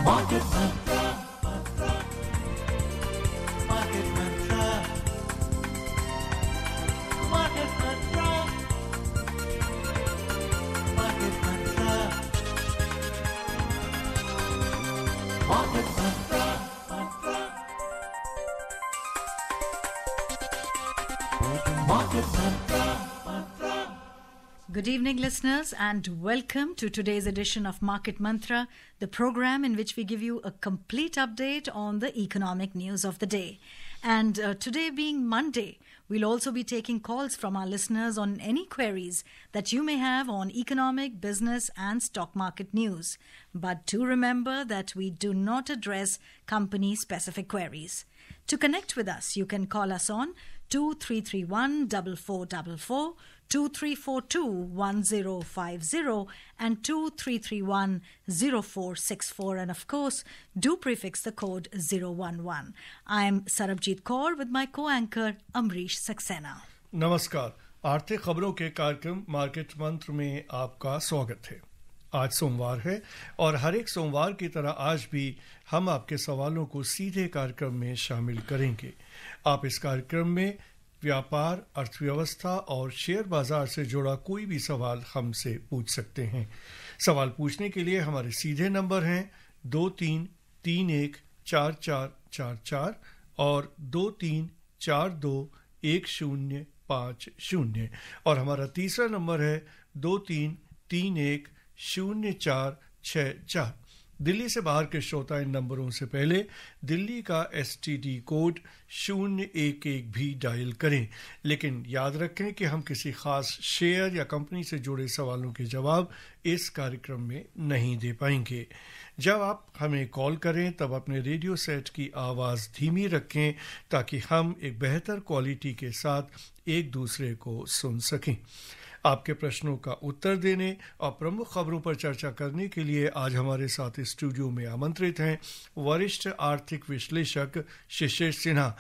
Market Mantra. Market Mantra. Market Mantra. Market Mantra. Market Mantra. Market Mantra. Good evening, listeners, and welcome to today's edition of Market Mantra, the program in which we give you a complete update on the economic news of the day. And today being Monday, we'll also be taking calls from our listeners on any queries that you may have on economic, business, and stock market news. But do remember that we do not address company-specific queries. To connect with us, you can call us on 2331-4444, 2342-1050 and 2331-0464, and of course do prefix the code 011. I'm Sarabjit Kaur with my co-anchor Amrish Saxena. नमस्कार, आर्थिक खबरों के कार्यक्रम market मंत्र में आपका स्वागत है। आज सोमवार है और हर एक सोमवार की तरह आज भी हम आपके सवालों को सीधे कार्यक्रम में शामिल करेंगे। आप इस कार्यक्रम में व्यापार, अर्थव्यवस्था और शेयर बाजार से जुड़ा कोई भी सवाल हमसे पूछ सकते हैं। सवाल पूछने के लिए हमारे सीधे नंबर हैं 23314444 और 23421050 और हमारा तीसरा नंबर है 23310464। दिल्ली से बाहर के श्रोता इन नंबरों से पहले दिल्ली का STD कोड 011 भी डायल करें, लेकिन याद रखें कि हम किसी खास शेयर या कंपनी से जुड़े सवालों के जवाब इस कार्यक्रम में नहीं दे पाएंगे। जब आप हमें कॉल करें तब अपने रेडियो सेट की आवाज़ धीमी रखें ताकि हम एक बेहतर क्वालिटी के साथ एक दूसरे को सुन सकें। आपके प्रश्नों का उत्तर देने और प्रमुख खबरों पर चर्चा करने के लिए आज हमारे साथ स्टूडियो में आमंत्रित हैं वरिष्ठ आर्थिक विश्लेषक शिशिर सिन्हा।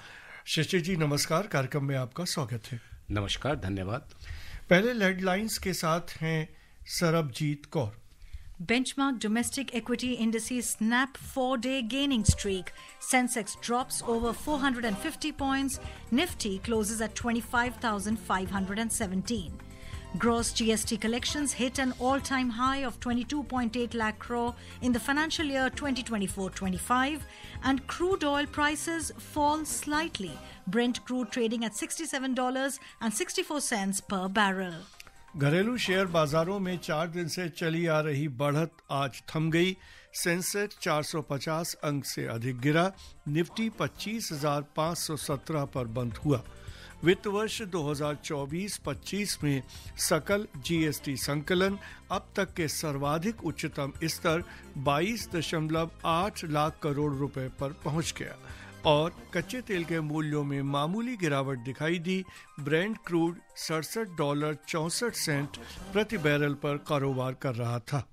शिशिर जी नमस्कार, कार्यक्रम में आपका स्वागत है। नमस्कार, धन्यवाद। पहले हेडलाइंस के साथ हैं Sarabjit Kaur. Benchmark domestic equity indices snap 4-day gaining streak. Sensex drops over 450 points. Nifty closes at 25,517. Gross GST collections hit an all-time high of 22.8 lakh crore in the financial year 2024-25, and crude oil prices fall slightly. Brent crude trading at $67.64 per barrel. घरेलू share बाजारों में 4 दिन से चली आ रही बढ़त आज थम गई। सेंसेक्स 450 अंक से अधिक गिरा। निफ्टी 25,517 पर बंद हुआ। वित्त वर्ष 2024-25 में सकल जीएसटी संकलन अब तक के सर्वाधिक उच्चतम स्तर 22.8 लाख करोड़ रुपए पर पहुंच गया और कच्चे तेल के मूल्यों में मामूली गिरावट दिखाई दी। ब्रेंट क्रूड $67.64 प्रति बैरल पर कारोबार कर रहा था।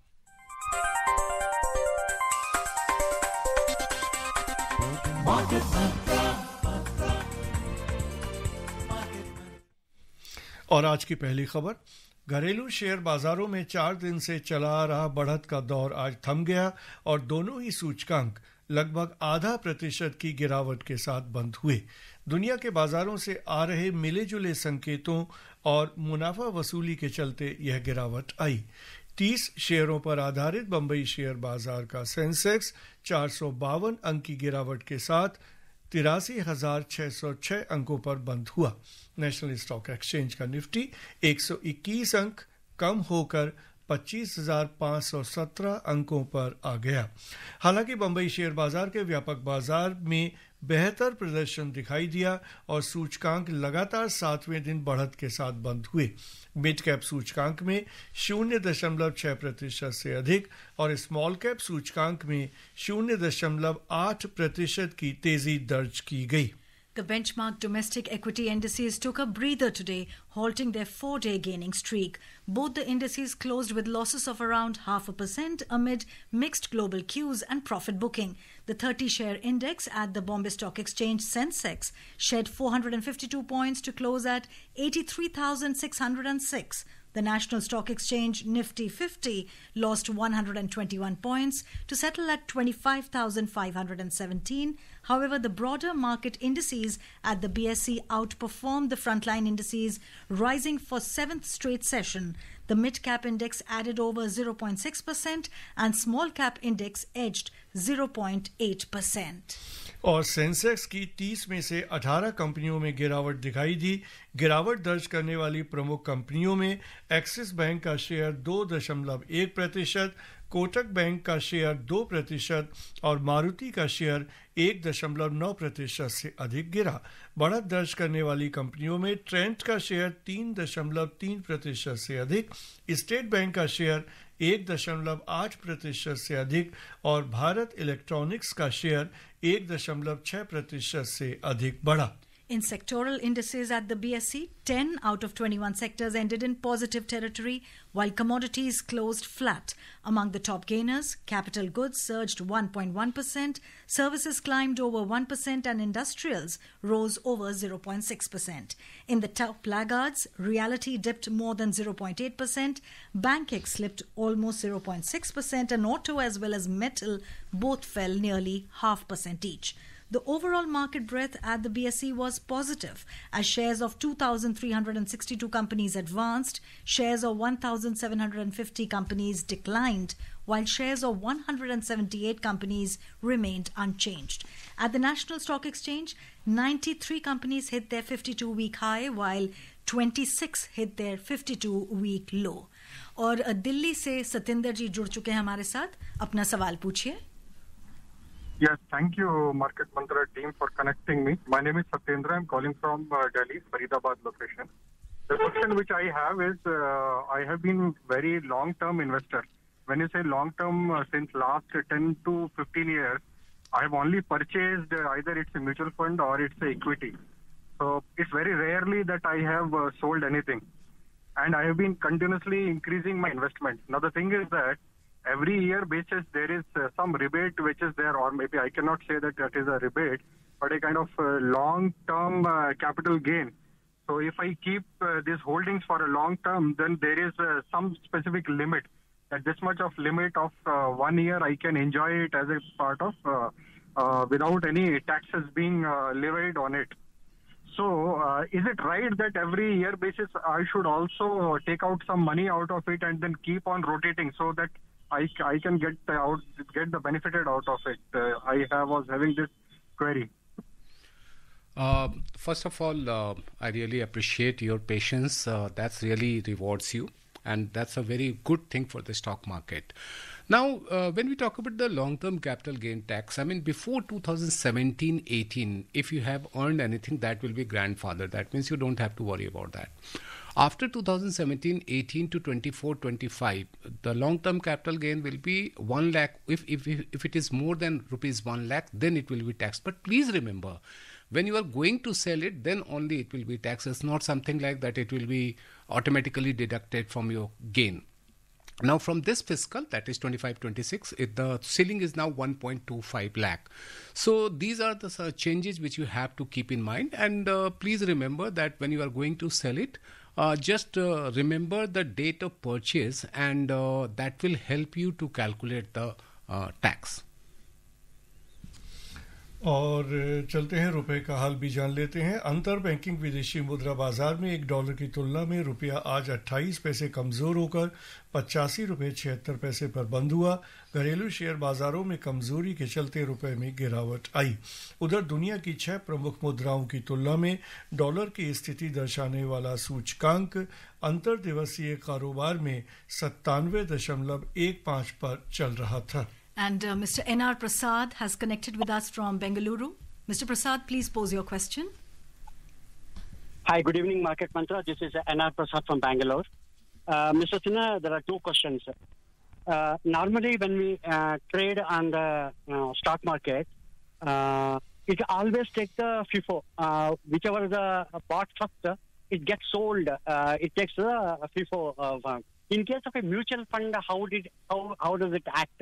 और आज की पहली खबर, घरेलू शेयर बाजारों में 4 दिन से चला आ रहा बढ़त का दौर आज थम गया और दोनों ही सूचकांक लगभग 0.5% की गिरावट के साथ बंद हुए। दुनिया के बाजारों से आ रहे मिले जुले संकेतों और मुनाफा वसूली के चलते यह गिरावट आई। 30 शेयरों पर आधारित बंबई शेयर बाजार का सेंसेक्स 452 अंक की गिरावट के साथ 83,606 अंकों पर बंद हुआ। नेशनल स्टॉक एक्सचेंज का निफ्टी 121 अंक कम होकर 25,517 अंकों पर आ गया। हालांकि बंबई शेयर बाजार के व्यापक बाजार में बेहतर प्रदर्शन दिखाई दिया और सूचकांक लगातार 7वें दिन बढ़त के साथ बंद हुए। मिड कैप सूचकांक में 0.6% से अधिक और स्मॉल कैप सूचकांक में 0.8% की तेजी दर्ज की गई। The benchmark domestic equity indices took a breather today, halting their 4-day gaining streak. Both the indices closed with losses of around 0.5% amid mixed global cues and profit booking. The 30-share index at the Bombay Stock Exchange Sensex shed 452 points to close at 83,606. The National Stock Exchange Nifty 50 lost 121 points to settle at 25,517. However, the broader market indices at the BSE outperformed the frontline indices, rising for 7th straight session. The mid-cap index added over 0.6% and small-cap index edged 0.8%. और Sensex की 30 में से 18 कंपनियों में गिरावट दिखाई दी। गिरावट दर्ज करने वाली प्रमुख कंपनियों में एक्सिस बैंक का शेयर 2.1%, कोटक बैंक का शेयर 2% और मारुति का शेयर 1.9% से अधिक गिरा। बढ़त दर्ज करने वाली कंपनियों में ट्रेंट का शेयर 3.3% से अधिक, स्टेट बैंक का शेयर 1.8% से अधिक और भारत इलेक्ट्रॉनिक्स का शेयर 1.6% से अधिक बढ़ा। In sectoral indices at the BSE, 10 out of 21 sectors ended in positive territory, while commodities closed flat. Among the top gainers, capital goods surged 1.1%, services climbed over 1%, and industrials rose over 0.6%. In the top laggards, reality dipped more than 0.8%, banking slipped almost 0.6%, and auto as well as metal both fell nearly 0.5% each. The overall market breadth at the BSE was positive as shares of 2,362 companies advanced, shares of 1,750 companies declined, while shares of 178 companies remained unchanged. At the National Stock Exchange, 93 companies hit their 52-week high, while 26 hit their 52-week low. और दिल्ली से सतेंद्र जी जुड़ चुके हैं हमारे साथ। अपना सवाल पूछिए। Yes, thank you, Market Mantra team, for connecting me. My name is Satyendra. I'm calling from Delhi, Faridabad location. The question which I have is, I have been very long-term investor. When you say long-term, since last 10 to 15 years, I have only purchased either it's a mutual fund or it's a equity. So it's very rarely that I have sold anything. And I have been continuously increasing my investment. Now the thing is that every year basis there is some rebate which is there, or maybe I cannot say that that is a rebate, but a kind of long-term capital gain. So if I keep these holdings for a long term, then there is some specific limit. That this much of limit of 1 year I can enjoy it as a part of without any taxes being levied on it. So is it right that every year basis I should also take out some money out of it and then keep on rotating so that I can get the benefited out of it? I was having this query. First of all, I really appreciate your patience. That really rewards you, and that's a very good thing for the stock market. Now, when we talk about the long-term capital gain tax, I mean, before 2017-18, if you have earned anything, that will be grandfathered. That means you don't have to worry about that. After 2017-18 to 24-25, the long-term capital gain will be 1 lakh. If it is more than rupees 1 lakh, then it will be taxed. But please remember, when you are going to sell it, then only it will be taxed. It's not something like that it will be automatically deducted from your gain. Now from this fiscal, that is 25-26, the ceiling is now 1.25 lakh. So these are the changes which you have to keep in mind. And please remember that when you are going to sell it, just remember the date of purchase, and that will help you to calculate the tax. और चलते हैं रुपए का हाल भी जान लेते हैं। अंतर बैंकिंग विदेशी मुद्रा बाजार में $1 की तुलना में रुपया आज 28 पैसे कमजोर होकर 85 रुपये 76 पैसे पर बंद हुआ। घरेलू शेयर बाजारों में कमजोरी के चलते रुपए में गिरावट आई। उधर दुनिया की 6 प्रमुख मुद्राओं की तुलना में डॉलर की स्थिति दर्शाने वाला सूचकांक अंतर दिवसीय कारोबार में 97.15 पर चल रहा था। And Mr. N.R. Prasad has connected with us from Bengaluru. Mr. Prasad, please pose your question. Hi, good evening, Market Mantra. This is N.R. Prasad from Bangalore. Mr. Sinha, there are two questions. Normally, when we trade on the stock market, it always takes the FIFO. Whichever the bought first, it gets sold. It takes the FIFO. In case of a mutual fund, how does it act?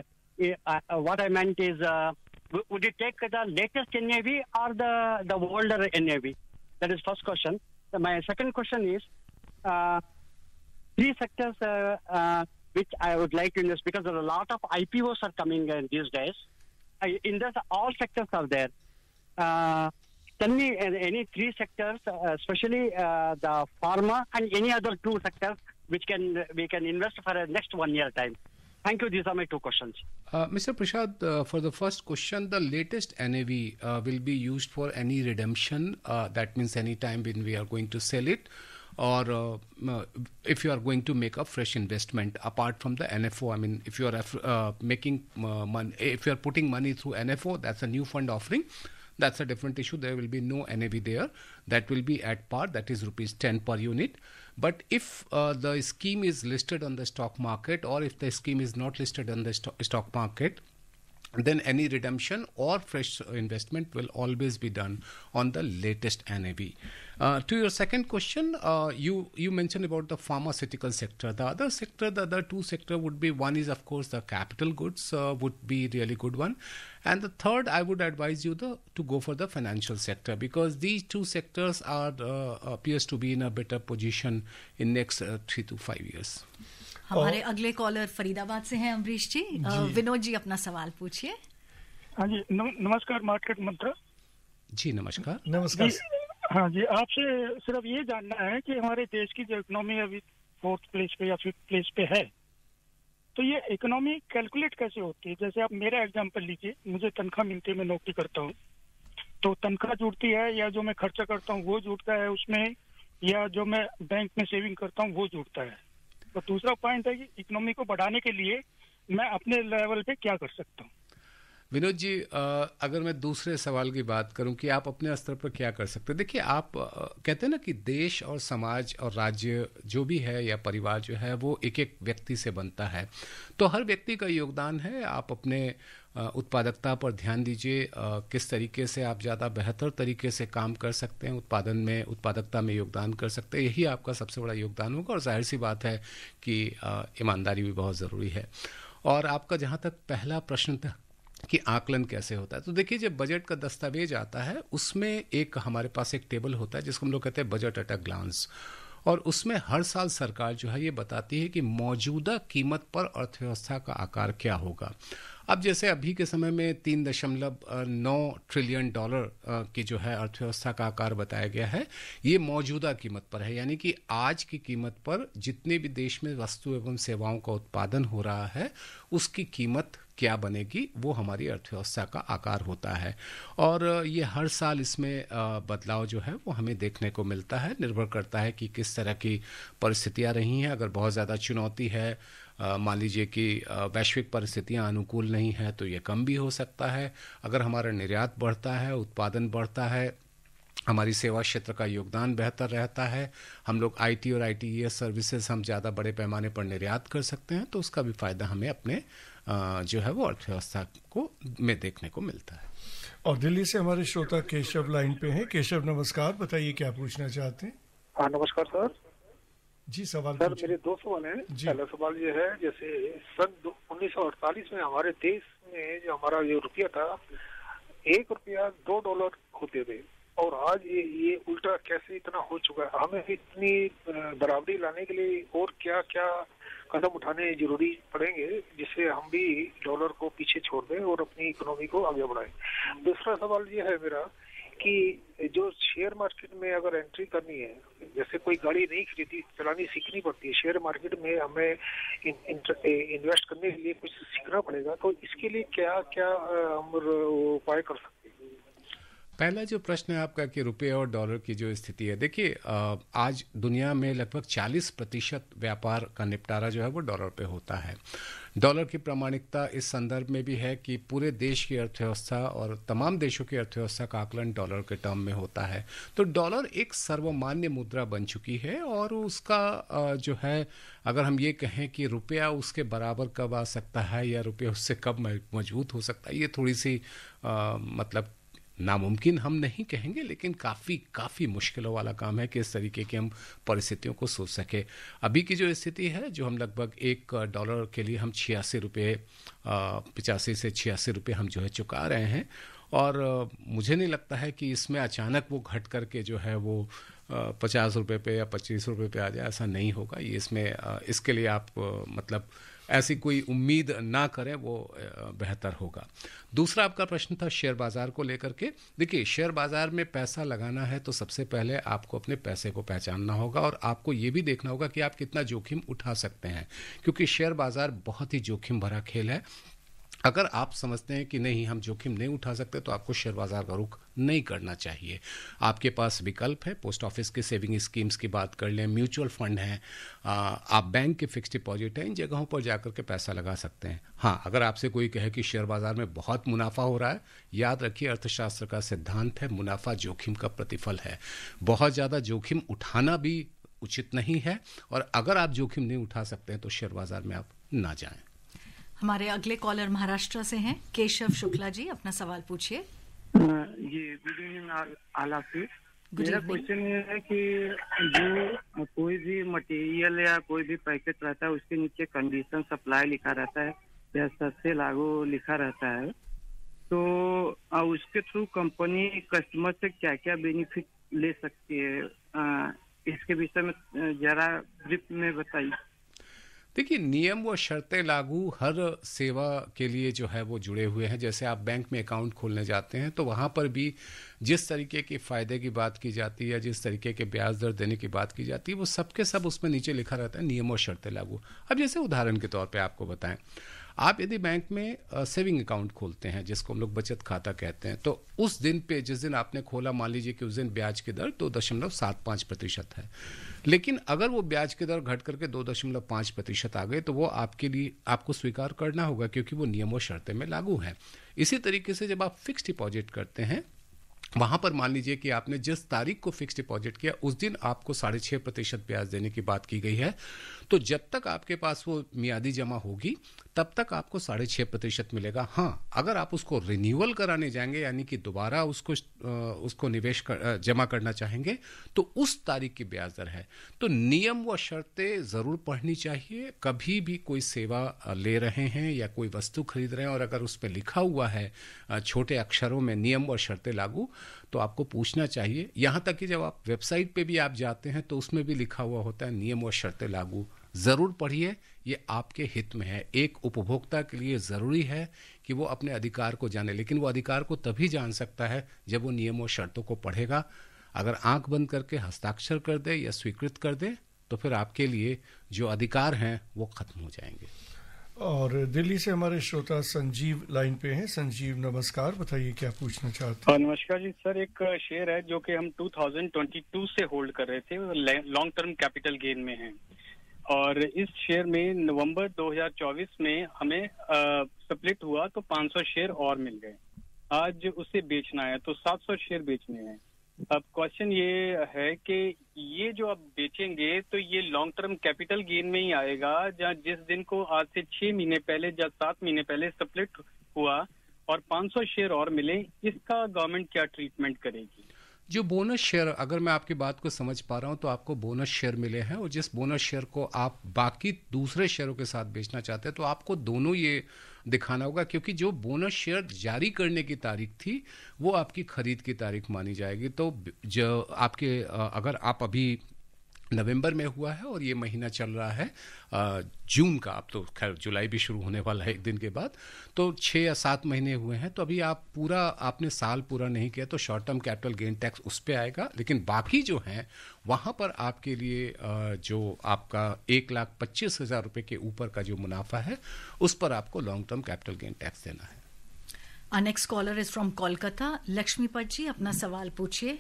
What I meant is, would it take the latest NAV or the older NAV? That is first question. My second question is, three sectors which I would like to invest because a lot of IPOs are coming these days. In this, all sectors are there. Tell me any three sectors, especially the pharma and any other two sectors which we can invest for the next 1 year time. Thank you. These are my two questions. Mr. Prashad, for the first question, the latest NAV will be used for any redemption. That means any time when we are going to sell it, or if you are going to make a fresh investment apart from the NFO. I mean, if you are making money, if you are putting money through NFO, that's a new fund offering. That's a different issue. There will be no NAV there. That will be at par. That is rupees 10 per unit. But if the scheme is listed on the stock market, or if the scheme is not listed on the stock market, then any redemption or fresh investment will always be done on the latest NAV. To your second question, you mentioned about the pharmaceutical sector. The other two sector would be, one is of course the capital goods would be really good one, and the third I would advise you to go for the financial sector, because these two sectors are appears to be in a better position in next 3 to 5 years. हमारे अगले collar Faridabad से हैं अमरीश जी. विनोद जी अपना सवाल पूछिए. हाँ जी, नमस्कार market मंत्र जी. नमस्कार. नमस्कार. हाँ जी, आपसे सिर्फ ये जानना है कि हमारे देश की जो इकोनॉमी अभी 4th प्लेस पे या 5th प्लेस पे है, तो ये इकोनॉमी कैलकुलेट कैसे होती है? जैसे आप मेरा एग्जांपल लीजिए, मुझे तनख्वाह मिलती है, मैं नौकरी करता हूँ, तो तनख्वाह जुड़ती है या जो मैं खर्चा करता हूँ वो जुड़ता है उसमें, या जो मैं बैंक में सेविंग करता हूँ वो जुड़ता है? तो दूसरा पॉइंट है कि इकोनॉमी को बढ़ाने के लिए मैं अपने लेवल पे क्या कर सकता हूँ? विनोद जी, अगर मैं दूसरे सवाल की बात करूं कि आप अपने स्तर पर क्या कर सकते हैं, देखिए आप कहते हैं ना कि देश और समाज और राज्य जो भी है या परिवार जो है वो एक एक व्यक्ति से बनता है, तो हर व्यक्ति का योगदान है. आप अपने उत्पादकता पर ध्यान दीजिए, किस तरीके से आप ज़्यादा बेहतर तरीके से काम कर सकते हैं, उत्पादकता में योगदान कर सकते हैं, यही आपका सबसे बड़ा योगदान होगा. और जाहिर सी बात है कि ईमानदारी भी बहुत ज़रूरी है. और आपका जहाँ तक पहला प्रश्न था कि आकलन कैसे होता है, तो देखिए जब बजट का दस्तावेज आता है उसमें एक हमारे पास एक टेबल होता है जिसको हम लोग कहते हैं बजट एट अ ग्लांस, और उसमें हर साल सरकार जो है ये बताती है कि मौजूदा कीमत पर अर्थव्यवस्था का आकार क्या होगा. अब जैसे अभी के समय में 3.9 ट्रिलियन डॉलर की जो है अर्थव्यवस्था का आकार बताया गया है, ये मौजूदा कीमत पर है, यानी कि आज की कीमत पर जितने भी देश में वस्तु एवं सेवाओं का उत्पादन हो रहा है उसकी कीमत क्या बनेगी, वो हमारी अर्थव्यवस्था का आकार होता है. और ये हर साल इसमें बदलाव जो है वो हमें देखने को मिलता है. निर्भर करता है कि किस तरह की परिस्थितियां रही हैं. अगर बहुत ज़्यादा चुनौती है, मान लीजिए कि वैश्विक परिस्थितियां अनुकूल नहीं है, तो ये कम भी हो सकता है. अगर हमारा निर्यात बढ़ता है, उत्पादन बढ़ता है, हमारी सेवा क्षेत्र का योगदान बेहतर रहता है, हम लोग IT और ITES सर्विसेज हम ज़्यादा बड़े पैमाने पर निर्यात कर सकते हैं, तो उसका भी फ़ायदा हमें अपने जो है वो अर्थव्यवस्था को में देखने को मिलता है. और दिल्ली से हमारे श्रोता केशव लाइन पे हैं. केशव नमस्कार, बताइए क्या पूछना चाहते हैं? हाँ नमस्कार सर. जी सवाल सर मेरे 2 सवाल हैं. पहला सवाल ये है, जैसे सन 1948 में हमारे देश में जो हमारा ये रुपया था, 1 रुपया $2 होते थे, और आज ये उल्टा कैसे इतना हो चुका है? हमें इतनी बराबरी लाने के लिए और क्या क्या कदम उठाने जरूरी पड़ेंगे जिससे हम भी डॉलर को पीछे छोड़ दें और अपनी इकोनॉमी को आगे बढ़ाएं? दूसरा सवाल ये है मेरा कि जो शेयर मार्केट में अगर एंट्री करनी है, जैसे कोई गाड़ी नहीं खरीदी, चलानी सीखनी पड़ती है, शेयर मार्केट में हमें इन्वेस्ट करने के लिए कुछ सीखना पड़ेगा, तो इसके लिए क्या क्या हम उपाय कर सकते हैं? पहला जो प्रश्न है आपका कि रुपये और डॉलर की जो स्थिति है, देखिए आज दुनिया में लगभग 40% व्यापार का निपटारा जो है वो डॉलर पे होता है. डॉलर की प्रामाणिकता इस संदर्भ में भी है कि पूरे देश की अर्थव्यवस्था और तमाम देशों की अर्थव्यवस्था का आकलन डॉलर के टर्म में होता है. तो डॉलर एक सर्वमान्य मुद्रा बन चुकी है, और उसका जो है अगर हम ये कहें कि रुपया उसके बराबर कब आ सकता है या रुपया उससे कब मजबूत हो सकता है, ये थोड़ी सी मतलब नामुमकिन हम नहीं कहेंगे, लेकिन काफ़ी मुश्किलों वाला काम है कि इस तरीके की हम परिस्थितियों को सोच सके. अभी की जो स्थिति है, जो हम लगभग $1 के लिए हम 85 से 86 रुपये हम जो है चुका रहे हैं, और मुझे नहीं लगता है कि इसमें अचानक वो घट करके जो है वो 50 रुपये पे या 25 रुपये पे आ जाए, ऐसा नहीं होगा। ये इसके लिए आप मतलब ऐसी कोई उम्मीद ना करें, वो बेहतर होगा। दूसरा आपका प्रश्न था शेयर बाजार को लेकर के। देखिए, शेयर बाजार में पैसा लगाना है तो सबसे पहले आपको अपने पैसे को पहचानना होगा और आपको ये भी देखना होगा कि आप कितना जोखिम उठा सकते हैं, क्योंकि शेयर बाजार बहुत ही जोखिम भरा खेल है। अगर आप समझते हैं कि नहीं, हम जोखिम नहीं उठा सकते, तो आपको शेयर बाजार का रुख नहीं करना चाहिए। आपके पास विकल्प है, पोस्ट ऑफिस के सेविंग स्कीम्स की बात कर लें, म्यूचुअल फंड हैं, आप बैंक के फिक्स्ड डिपॉजिट हैं, इन जगहों पर जाकर के पैसा लगा सकते हैं। हाँ, अगर आपसे कोई कहे कि शेयर बाजार में बहुत मुनाफा हो रहा है, याद रखिए अर्थशास्त्र का सिद्धांत है, मुनाफा जोखिम का प्रतिफल है। बहुत ज़्यादा जोखिम उठाना भी उचित नहीं है, और अगर आप जोखिम नहीं उठा सकते हैं तो शेयर बाजार में आप ना जाएं। हमारे अगले कॉलर महाराष्ट्र से हैं, केशव शुक्ला जी, अपना सवाल पूछिए। जी, गुड इवनिंग आलाफी। मेरा क्वेश्चन ये है कि जो कोई भी मटेरियल या कोई भी पैकेट रहता है, उसके नीचे कंडीशन सप्लाई लिखा रहता है या सस्ते लागू लिखा रहता है, तो उसके थ्रू कंपनी कस्टमर से क्या क्या बेनिफिट ले सकती है, इसके विषय में जरा ब्रीफ में बताइए। देखिए, नियम व शर्तें लागू हर सेवा के लिए जो है वो जुड़े हुए हैं। जैसे आप बैंक में अकाउंट खोलने जाते हैं तो वहाँ पर भी जिस तरीके के फ़ायदे की बात की जाती है, जिस तरीके के ब्याज दर देने की बात की जाती है, वो सब के सब उसमें नीचे लिखा रहता है नियम और शर्तें लागू। अब जैसे उदाहरण के तौर पे आपको बताएं, आप यदि बैंक में सेविंग अकाउंट खोलते हैं, जिसको हम लोग बचत खाता कहते हैं, तो उस दिन पे जिस दिन आपने खोला, मान लीजिए कि उस दिन ब्याज की दर 2.75% है, लेकिन अगर वो ब्याज की दर घट करके 2.5% आ गए तो वो आपके लिए आपको स्वीकार करना होगा, क्योंकि वो नियमों शर्तें में लागू है। इसी तरीके से जब आप फिक्स डिपॉजिट करते हैं, वहां पर मान लीजिए कि आपने जिस तारीख को फिक्स डिपॉजिट किया उस दिन आपको 6.5% ब्याज देने की बात की गई है, तो जब तक आपके पास वो मियादी जमा होगी तब तक आपको 6.5% मिलेगा। हाँ, अगर आप उसको रिन्यूअल कराने जाएंगे, यानी कि दोबारा उसको निवेश जमा करना चाहेंगे, तो उस तारीख की ब्याज दर है। तो नियम व शर्तें जरूर पढ़नी चाहिए। कभी भी कोई सेवा ले रहे हैं या कोई वस्तु खरीद रहे हैं और अगर उस पर लिखा हुआ है छोटे अक्षरों में नियम व शर्तें लागू, तो आपको पूछना चाहिए। यहाँ तक कि जब आप वेबसाइट पे भी आप जाते हैं तो उसमें भी लिखा हुआ होता है नियम और शर्तें लागू। जरूर पढ़िए, ये आपके हित में है। एक उपभोक्ता के लिए जरूरी है कि वो अपने अधिकार को जाने, लेकिन वो अधिकार को तभी जान सकता है जब वो नियम और शर्तों को पढ़ेगा। अगर आंख बंद करके हस्ताक्षर कर दे या स्वीकृत कर दे तो फिर आपके लिए जो अधिकार हैं वो खत्म हो जाएंगे। और दिल्ली से हमारे श्रोता संजीव लाइन पे हैं। संजीव, नमस्कार, बताइए क्या पूछना चाहते हैं। नमस्कार जी सर, एक शेयर है जो कि हम 2022 से होल्ड कर रहे थे, लॉन्ग टर्म कैपिटल गेन में है, और इस शेयर में नवंबर 2024 में हमें स्प्लिट हुआ तो 500 शेयर और मिल गए। आज उसे बेचना है तो 700 शेयर बेचने हैं। अब क्वेश्चन ये है कि ये जो आप बेचेंगे तो ये लॉन्ग टर्म कैपिटल गेन में ही आएगा, जहाँ जिस दिन को आज से 6 महीने पहले या 7 महीने पहले स्प्लिट हुआ और 500 शेयर और मिले, इसका गवर्नमेंट क्या ट्रीटमेंट करेगी? जो बोनस शेयर, अगर मैं आपकी बात को समझ पा रहा हूं तो आपको बोनस शेयर मिले हैं, और जिस बोनस शेयर को आप बाकी दूसरे शेयरों के साथ बेचना चाहते हैं तो आपको दोनों ये दिखाना होगा, क्योंकि जो बोनस शेयर जारी करने की तारीख थी वो आपकी खरीद की तारीख मानी जाएगी। तो जो आपके अगर आप अभी नवंबर में हुआ है और ये महीना चल रहा है जून का, अब तो खैर जुलाई भी शुरू होने वाला है एक दिन के बाद, तो 6 या 7 महीने हुए हैं, तो अभी आपने साल पूरा नहीं किया तो short term capital gain tax उस पे आएगा। लेकिन बाकी जो हैं वहाँ पर आपके लिए जो आपका 1,25,000 रुपये के ऊपर का जो मुनाफा है उस पर आपको long term capital gain tax देना है। Our next caller is from Kolkata. Lakshmipat जी, अपना सवाल पूछिए।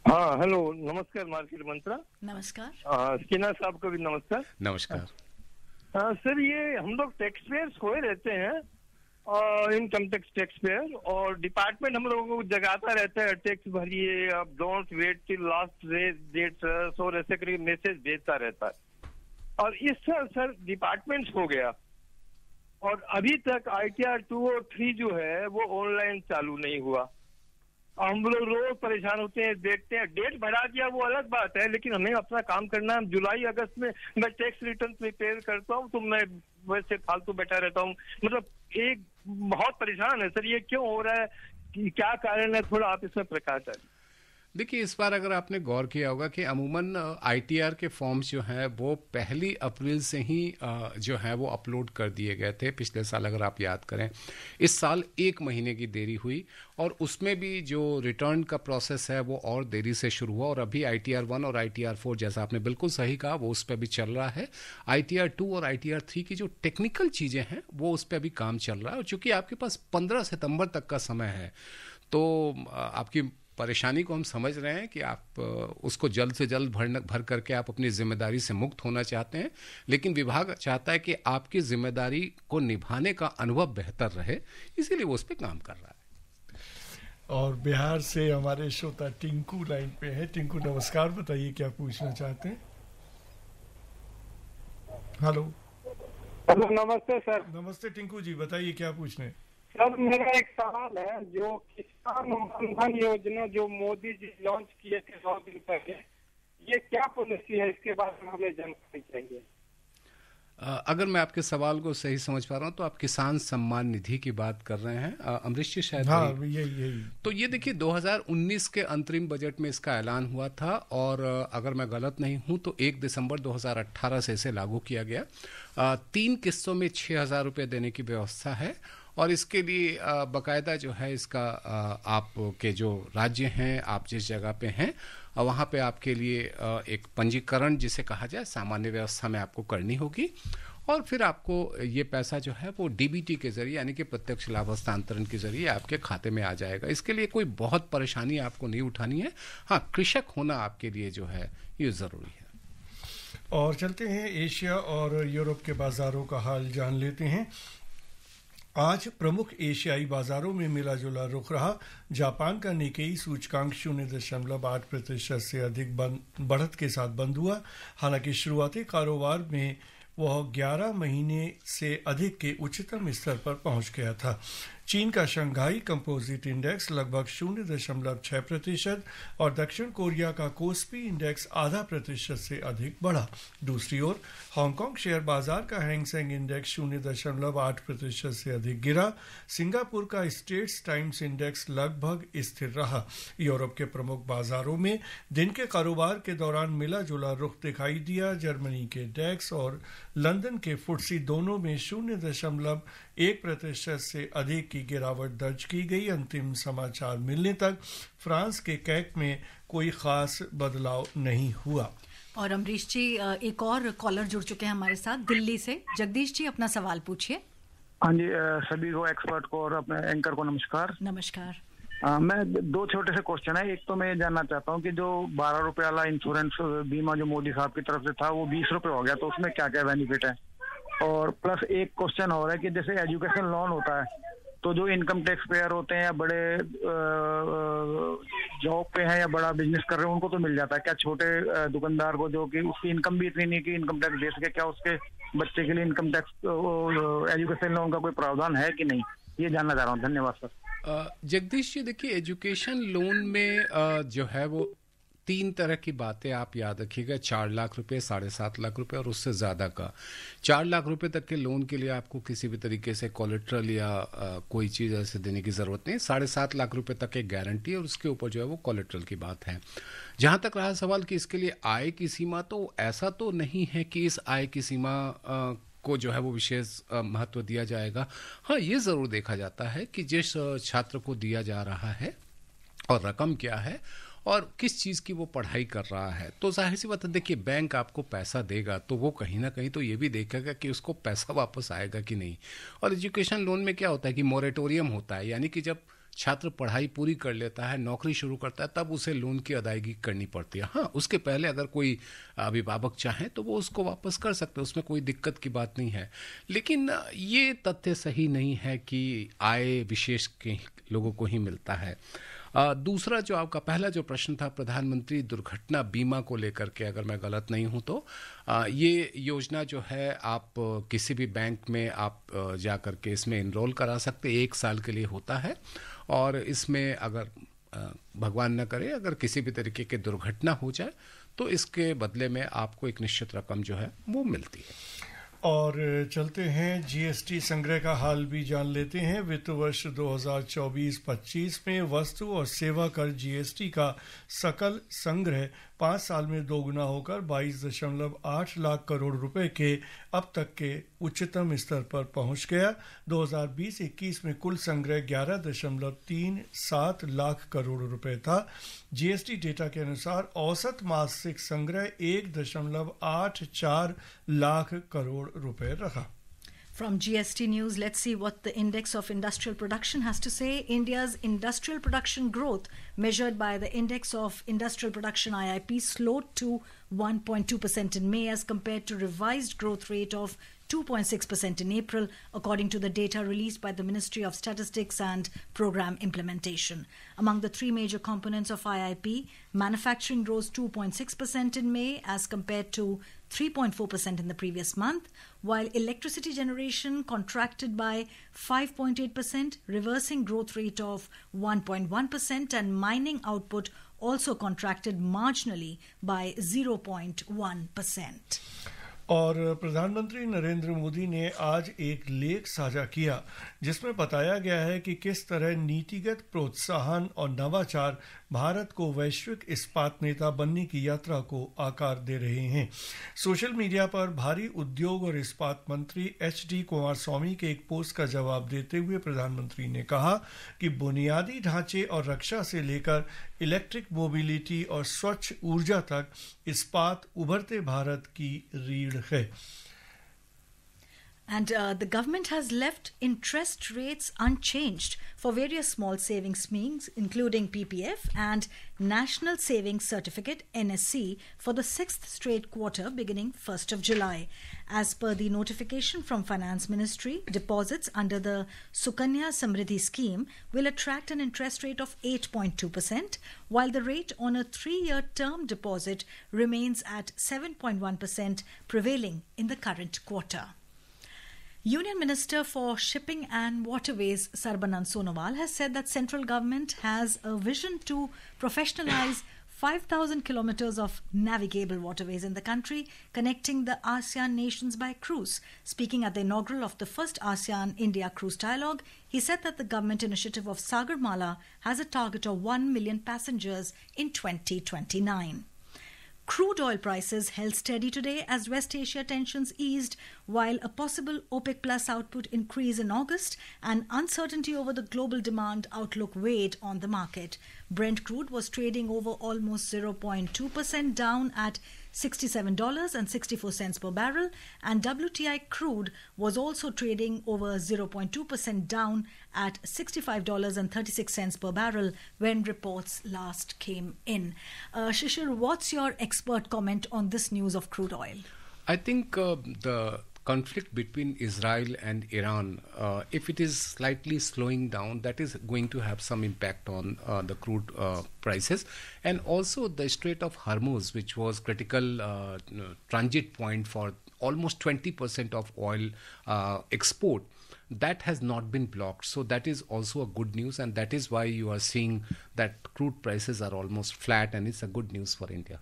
हाँ, हेलो, नमस्कार मार्केट मंत्रा। नमस्कार। स्किनर साहब को भी नमस्कार। नमस्कार। सर, ये हम लोग टैक्स पेयर्स खोए रहते हैं, इनकम टैक्स पेयर, और डिपार्टमेंट हम लोगों को जगाता रहता है टैक्स भरिए, अब don't wait till last date और ऐसे करके मैसेज भेजता रहता है। और इस सर डिपार्टमेंट हो गया और अभी तक ITR 2 और 3 जो है वो ऑनलाइन चालू नहीं हुआ। हम लोग रोज परेशान होते हैं, देखते हैं, डेट बढ़ा दिया वो अलग बात है, लेकिन हमें अपना काम करना है। जुलाई अगस्त में मैं टैक्स रिटर्न प्रिपेयर करता हूँ तो मैं वैसे फालतू बैठा रहता हूँ। मतलब एक बहुत परेशान है सर, ये क्यों हो रहा है, क्या कारण है, थोड़ा आप इसमें प्रकाश डालिए। देखिए, इस बार अगर आपने गौर किया होगा कि अमूमन आईटीआर के फॉर्म्स जो हैं वो 1 अप्रैल से ही जो है वो अपलोड कर दिए गए थे। पिछले साल अगर आप याद करें, इस साल 1 महीने की देरी हुई और उसमें भी जो रिटर्न का प्रोसेस है वो और देरी से शुरू हुआ और अभी ITR 1 और ITR 4 जैसा आपने बिल्कुल सही कहा वो उस पर भी चल रहा है। ITR 2 और ITR 3 की जो टेक्निकल चीज़ें हैं वो उस पर भी काम चल रहा है और चूंकि आपके पास 15 सितंबर तक का समय है तो आपकी परेशानी को हम समझ रहे हैं कि आप उसको जल्द से जल्द भर करके आप अपनी जिम्मेदारी से मुक्त होना चाहते हैं, लेकिन विभाग चाहता है कि आपकी जिम्मेदारी को निभाने का अनुभव बेहतर रहे, इसीलिए वो उस पर काम कर रहा है। और बिहार से हमारे श्रोता टिंकू लाइन पे है। टिंकू नमस्कार, बताइए क्या पूछना चाहते हैं। हेलो। हेलो, नमस्ते सर। नमस्ते टिंकू जी, बताइए क्या पूछना है। सर मेरा एक सवाल है, जो किसान मान धन योजना जो मोदी जी लॉन्च किए थे 100 दिन पहले, ये क्या पॉलिसी है, इसके बारे में हमें जानकारी चाहिए। अगर मैं आपके सवाल को सही समझ पा रहा हूं तो आप किसान सम्मान निधि की बात कर रहे हैं, अमरीश जी शायद। हाँ, यही। तो ये देखिए 2019 के अंतरिम बजट में इसका ऐलान हुआ था और अगर मैं गलत नहीं हूं तो 1 दिसंबर 2018 से इसे लागू किया गया। 3 किस्तों में 6,000 रुपये देने की व्यवस्था है और इसके लिए बाकायदा जो है इसका आपके जो राज्य हैं, आप जिस जगह पे हैं वहाँ पे आपके लिए एक पंजीकरण जिसे कहा जाए सामान्य व्यवस्था में आपको करनी होगी और फिर आपको ये पैसा जो है वो डीबीटी के जरिए यानी कि प्रत्यक्ष लाभ हस्तांतरण के जरिए आपके खाते में आ जाएगा। इसके लिए कोई बहुत परेशानी आपको नहीं उठानी है। हाँ, कृषक होना आपके लिए जो है ये ज़रूरी है। और चलते हैं एशिया और यूरोप के बाजारों का हाल जान लेते हैं। आज प्रमुख एशियाई बाजारों में मिला जुला रुख रहा। जापान का निकेई सूचकांक 0.8% से अधिक बढ़त के साथ बंद हुआ। हालांकि शुरुआती कारोबार में वह 11 महीने से अधिक के उच्चतम स्तर पर पहुंच गया था। चीन का शंघाई कंपोजिट इंडेक्स लगभग 0.6% और दक्षिण कोरिया का कोस्पी इंडेक्स 0.5% से अधिक बढ़ा। दूसरी ओर हांगकांग शेयर बाजार का हैंगसेंग इंडेक्स 0.8% से अधिक गिरा। सिंगापुर का स्टेट्स टाइम्स इंडेक्स लगभग स्थिर रहा। यूरोप के प्रमुख बाजारों में दिन के कारोबार के दौरान मिला जुला रुख दिखाई दिया। जर्मनी के डेक्स और लंदन के फुटसी दोनों में 0.1% से अधिक की गिरावट दर्ज की गई। अंतिम समाचार मिलने तक फ्रांस के कैक में कोई खास बदलाव नहीं हुआ। और अमरीश जी, एक और कॉलर जुड़ चुके हैं हमारे साथ दिल्ली से। जगदीश जी, अपना सवाल पूछिए। हाँ जी, सभी को, एक्सपर्ट को और अपने एंकर को नमस्कार। नमस्कार। मैं 2 छोटे से क्वेश्चन है। एक तो मैं ये जानना चाहता हूँ कि जो 12 रुपए वाला इंश्योरेंस बीमा जो मोदी साहब की तरफ से था वो 20 रुपए हो गया, तो उसमें क्या क्या बेनिफिट है। और प्लस एक क्वेश्चन और है कि जैसे एजुकेशन लोन होता है तो जो इनकम टैक्स पेयर होते हैं या बड़े जॉब पे हैं या बड़ा बिजनेस कर रहे हैं उनको तो मिल जाता है, क्या छोटे दुकानदार को जो कि उसकी इनकम भी इतनी नहीं कि इनकम टैक्स दे सके, क्या उसके बच्चे के लिए इनकम टैक्स एजुकेशन लोन का कोई प्रावधान है कि नहीं, ये जानना चाह रहा हूँ। धन्यवाद सर। जगदीश जी, देखिए एजुकेशन लोन में जो है वो 3 तरह की बातें आप याद रखिएगा। 4 लाख रुपए, 7.5 लाख रुपए और उससे ज़्यादा का। 4 लाख रुपए तक के लोन के लिए आपको किसी भी तरीके से कोलेट्रल या कोई चीज़ ऐसे देने की ज़रूरत नहीं। 7.5 लाख रुपए तक एक गारंटी और उसके ऊपर जो है वो कोलेट्रल की बात है। जहाँ तक रहा सवाल कि इसके लिए आय की सीमा, तो ऐसा तो नहीं है कि इस आय की सीमा को जो है वो विशेष महत्व दिया जाएगा। हाँ, ये ज़रूर देखा जाता है कि जिस छात्र को दिया जा रहा है और रकम क्या है और किस चीज़ की वो पढ़ाई कर रहा है, तो जाहिर सी बात है, देखिए बैंक आपको पैसा देगा तो वो कहीं ना कहीं तो ये भी देखेगा कि उसको पैसा वापस आएगा कि नहीं। और एजुकेशन लोन में क्या होता है कि मोरेटोरियम होता है, यानी कि जब छात्र पढ़ाई पूरी कर लेता है, नौकरी शुरू करता है, तब उसे लोन की अदायगी करनी पड़ती है। हाँ, उसके पहले अगर कोई अभिभावक चाहे तो वो उसको वापस कर सकते हैं, उसमें कोई दिक्कत की बात नहीं है। लेकिन ये तथ्य सही नहीं है कि आय विशेष के लोगों को ही मिलता है। दूसरा जो आपका पहला जो प्रश्न था प्रधानमंत्री दुर्घटना बीमा को लेकर के, अगर मैं गलत नहीं हूं तो ये योजना जो है आप किसी भी बैंक में आप जा कर के इसमें इनरोल करा सकते, 1 साल के लिए होता है। और इसमें अगर भगवान न करे अगर किसी भी तरीके की दुर्घटना हो जाए तो इसके बदले में आपको एक निश्चित रकम जो है वो मिलती है। और चलते हैं जीएसटी संग्रह का हाल भी जान लेते हैं। वित्त वर्ष 2024-25 में वस्तु और सेवा कर जीएसटी का सकल संग्रह 5 साल में दोगुना होकर 22.8 लाख करोड़ रुपए के अब तक के उच्चतम स्तर पर पहुंच गया। 2020-21 में कुल संग्रह 11.37 लाख करोड़ रुपए था। जीएसटी डेटा के अनुसार औसत मासिक संग्रह 1.84 लाख करोड़ रुपए रहा। From GST News, let's see what the Index of Industrial Production has to say. India's industrial production growth, measured by the Index of Industrial Production IIP, slowed to 1.2% in May as compared to revised growth rate of 2.6% in April, according to the data released by the Ministry of Statistics and Program Implementation. Among the three major components of IIP, manufacturing rose 2.6% in May as compared to 3.4% in the previous month, while electricity generation contracted by 5.8%, reversing growth rate of 1.1%, and mining output also contracted marginally by 0.1%. और प्रधानमंत्री नरेंद्र मोदी ने आज एक लेख साझा किया जिसमें बताया गया है कि किस तरह नीतिगत प्रोत्साहन और नवाचार भारत को वैश्विक इस्पात नेता बनने की यात्रा को आकार दे रहे हैं। सोशल मीडिया पर भारी उद्योग और इस्पात मंत्री HD कुमारस्वामी के एक पोस्ट का जवाब देते हुए प्रधानमंत्री ने कहा कि बुनियादी ढांचे और रक्षा से लेकर इलेक्ट्रिक मोबिलिटी और स्वच्छ ऊर्जा तक इस्पात उभरते भारत की रीढ़ है। And the government has left interest rates unchanged for various small savings schemes, including PPF and National Savings Certificate (NSC) for the 6th straight quarter beginning 1st of July. As per the notification from Finance Ministry, deposits under the Sukanya Samriddhi scheme will attract an interest rate of 8.2%, while the rate on a 3-year term deposit remains at 7.1%, prevailing in the current quarter. Union Minister for Shipping and Waterways Sarbanand Sonowal has said that central government has a vision to professionalize 5,000 kilometers of navigable waterways in the country, connecting the ASEAN nations by cruise. Speaking at the inaugural of the first ASEAN-India Cruise Dialogue, he said that the government initiative of Sagarmala has a target of 1 million passengers in 2029. Crude oil prices held steady today as West Asia tensions eased, while a possible OPEC Plus output increase in August and uncertainty over the global demand outlook weighed on the market. Brent crude was trading over almost 0.2% down at $67.64 per barrel, and WTI crude was also trading over 0.2% down at $65.36 per barrel when reports last came in. Shishir, what's your expert comment on this news of crude oil? I think the conflict between Israel and Iran, if it is slightly slowing down, that is going to have some impact on the crude prices. And also the Strait of Hormuz, which was critical transit point for almost 20% of oil export, that has not been blocked. So that is also a good news, and that is why you are seeing that crude prices are almost flat, and it's a good news for India.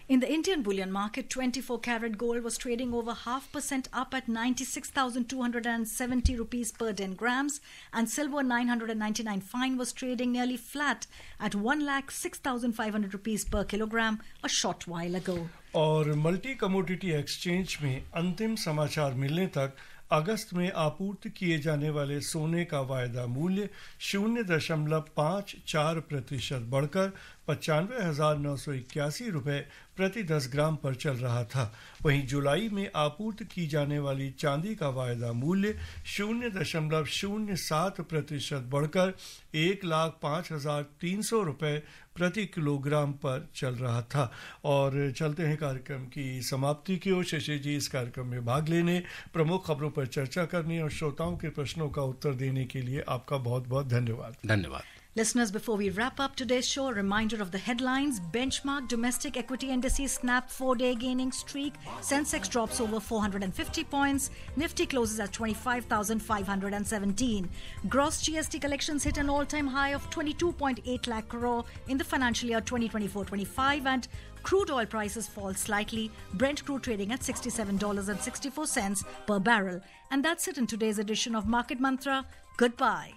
In the Indian bullion market, 24-carat gold was trading over 0.5% up at 96,270 rupees per 10 grams, and silver 999 fine was trading nearly flat at 1,06,500 rupees per kilogram a short while ago. और multi commodity exchange में अंतिम समाचार मिलने तक अगस्त में आपूर्ति किए जाने वाले सोने का वायदा मूल्य 0.54% बढ़कर 95,981 रुपए प्रति 10 ग्राम पर चल रहा था। वहीं जुलाई में आपूर्ति की जाने वाली चांदी का वायदा मूल्य 0.07% बढ़कर 1,05,300 रुपए प्रति किलोग्राम पर चल रहा था। और चलते हैं कार्यक्रम की समाप्ति की ओर। शशि जी, इस कार्यक्रम में भाग लेने, प्रमुख खबरों पर चर्चा करने और श्रोताओं के प्रश्नों का उत्तर देने के लिए आपका बहुत बहुत धन्यवाद। धन्यवाद। Listeners, before we wrap up today's show, a reminder of the headlines. Benchmark domestic equity indices snap 4-day gaining streak. Sensex drops over 450 points. Nifty closes at 25,517. Gross GST collections hit an all-time high of 22.8 lakh crore in the financial year 2024-25, and crude oil prices fall slightly. Brent crude trading at $67.64 per barrel. And that's it in today's edition of Market Mantra. Goodbye.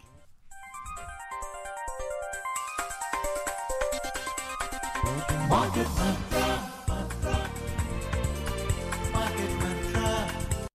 Market Mantra.